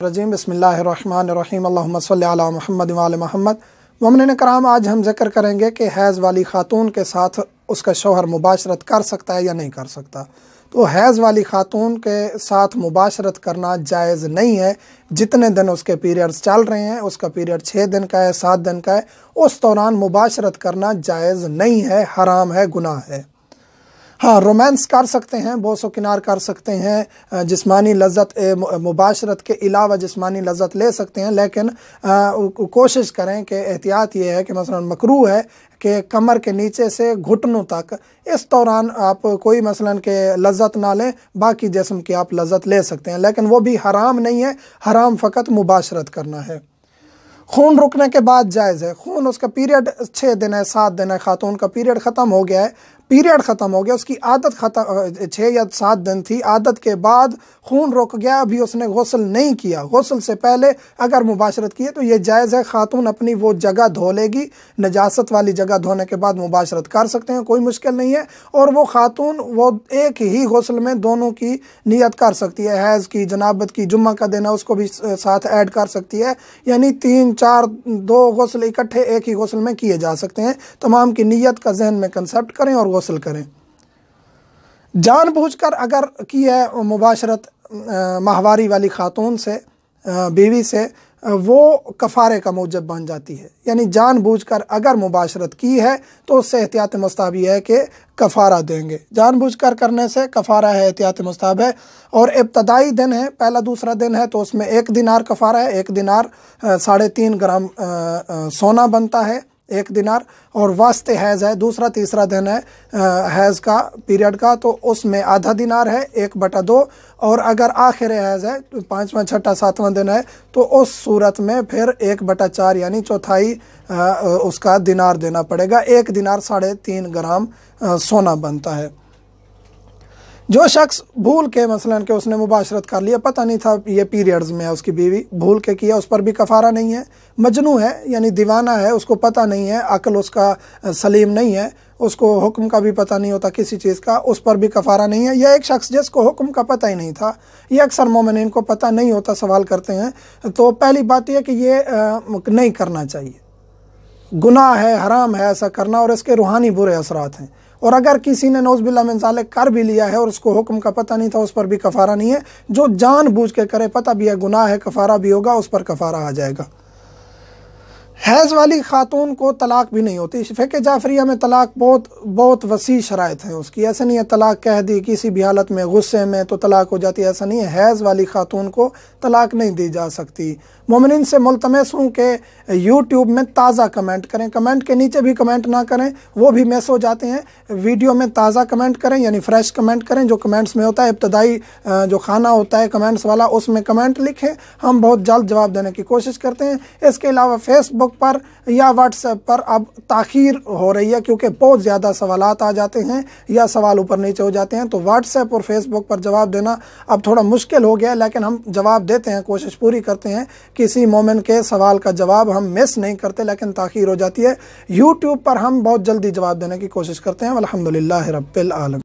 रजीम बिस्मिल्लाहिर्रहमानिर्रहीम अल्लाहुम्मा सल्लि अला मुहम्मद व आले मुहम्मद। मोमिनीन कराम, आज हम जिक्र करेंगे कि हैज़ वाली ख़ातून के साथ उसका शौहर मुबाशरत कर सकता है या नहीं कर सकता। तो हैज़ वाली ख़ातून के साथ मुबाशरत करना जायज़ नहीं है। जितने दिन उसके पीरियड्स चल रहे हैं, उसका पीरियड 6 दिन का है, 7 दिन का है, उस दौरान मुबाशरत करना जायज़ नहीं है, हराम है, गुनाह है। हाँ, रोमांस कर सकते हैं, बोसो किनार कर सकते हैं, जिस्मानी लज़्ज़त मुबाशरत के अलावा जिस्मानी लज़्ज़त ले सकते हैं, लेकिन कोशिश करें कि एहतियात ये है कि मसलन मकरूह है कि कमर के नीचे से घुटनों तक इस दौरान आप कोई मसलन के लज़्ज़त ना लें, बाकी जिस्म की आप लज़्ज़त ले सकते हैं, लेकिन वो भी हराम नहीं है। हराम फ़कत मुबाशरत करना है। खून रुकने के बाद जायज़ है। खून, उसका पीरियड 6 दिन है, 7 दिन है, खातून का पीरियड ख़त्म हो गया है, पीरियड ख़त्म हो गया, उसकी आदत ख़त्म 6 या 7 दिन थी, आदत के बाद खून रुक गया, अभी उसने गुस्ल नहीं किया, गुस्ल से पहले अगर मुबाशरत की है तो ये जायज़ है। खातून अपनी वो जगह धो लेगी, नजासत वाली जगह धोने के बाद मुबाशरत कर सकते हैं, कोई मुश्किल नहीं है। और वो खातून वो एक ही गुस्ल में दोनों की नियत कर सकती है, हैज़ की, जनाबत की, जुम्मा का दिन है उसको भी साथ ऐड कर सकती है, यानी 3, 4, 2 गुस्ल इकट्ठे एक ही गुस्ल में किए जा सकते हैं। तमाम की नियत का जहन में कंसेप्ट करें और गुस्ल करें। जानबूझकर अगर की है मुबाशरत माहवारी वाली खातून से, बीवी से, वो कफ़ारे का मूजब बन जाती है। यानी जानबूझकर अगर मुबाशरत की है तो उससे एहतियात मुस्ताहब है कि कफ़ारा देंगे। जानबूझकर करने से कफ़ारा है, एहतियात मुस्ताहब है। और इब्तदाई दिन है, पहला दूसरा दिन है, तो उसमें 1 दिनार कफ़ारा है। 1 दिनार 3.5 ग्राम सोना बनता है, 1 दिनार। और वास्ते हैज़ है, दूसरा तीसरा दिन है हैज़ का पीरियड का, तो उसमें आधा दिनार है, 1/2। और अगर आखिर हैज़ है, 5वां, 6ठा, 7वां दिन है, तो उस सूरत में फिर 1/4 यानी चौथाई उसका दिनार देना पड़ेगा। 1 दिनार 3.5 ग्राम सोना बनता है। जो शख्स भूल के मसलन के उसने मुबाशरत कर लिया, पता नहीं था ये पीरियड्स में है उसकी बीवी, भूल के किया, उस पर भी कफ़ारा नहीं है। मजनू है यानी दीवाना है, उसको पता नहीं है, अक्ल उसका सलीम नहीं है, उसको हुक्म का भी पता नहीं होता किसी चीज़ का, उस पर भी कफ़ारा नहीं है। यह एक शख्स जिसको हुक्म का पता ही नहीं था, ये अक्सर मोमिनीन को पता नहीं होता, सवाल करते हैं, तो पहली बात यह कि ये नहीं करना चाहिए, गुनाह है, हराम है ऐसा करना, और इसके रूहानी बुरे असरात हैं। और अगर किसी ने नौज़ुबिल्लाह मिन ज़ालिक कर भी लिया है और उसको हुक्म का पता नहीं था, उस पर भी कफ़ारा नहीं है। जो जानबूझ के करे, पता भी है गुनाह है, कफ़ारा भी होगा, उस पर कफ़ारा आ जाएगा। हैज़ वाली खातून को तलाक भी नहीं होती। फ़िक़्ह जाफ़रिया में तलाक बहुत वसी शराइत है उसकी। ऐसा नहीं है तलाक कह दी किसी भी हालत में, गुस्से में तो तलाक हो जाती है, ऐसा नहीं है। हैज़ वाली खातून को तलाक नहीं दी जा सकती। मोमिनीन से मुल्तमस हूँ कि यूट्यूब में ताज़ा कमेंट करें, कमेंट के नीचे भी कमेंट ना करें, वो भी मिस हो जाते हैं। वीडियो में ताज़ा कमेंट करें, यानी फ्रेश कमेंट करें। जो कमेंट्स में होता है, इब्तदाई जो खाना होता है कमेंट्स वाला, उसमें कमेंट लिखें, हम बहुत जल्द जवाब देने की कोशिश करते हैं। इसके अलावा फेसबुक पर या व्हाट्सएप पर अब ताख़ीर हो रही है, क्योंकि बहुत ज़्यादा सवालात आ जाते हैं या सवाल ऊपर नीचे हो जाते हैं, तो व्हाट्सएप और फेसबुक पर जवाब देना अब थोड़ा मुश्किल हो गया है, लेकिन हम जवाब देते हैं, कोशिश पूरी करते हैं। किसी मोमिन के सवाल का जवाब हम मिस नहीं करते, लेकिन ताख़ीर हो जाती है। यूट्यूब पर हम बहुत जल्दी जवाब देने की कोशिश करते हैं। अल्हम्दुलिल्लाह रब्बिल आलमीन।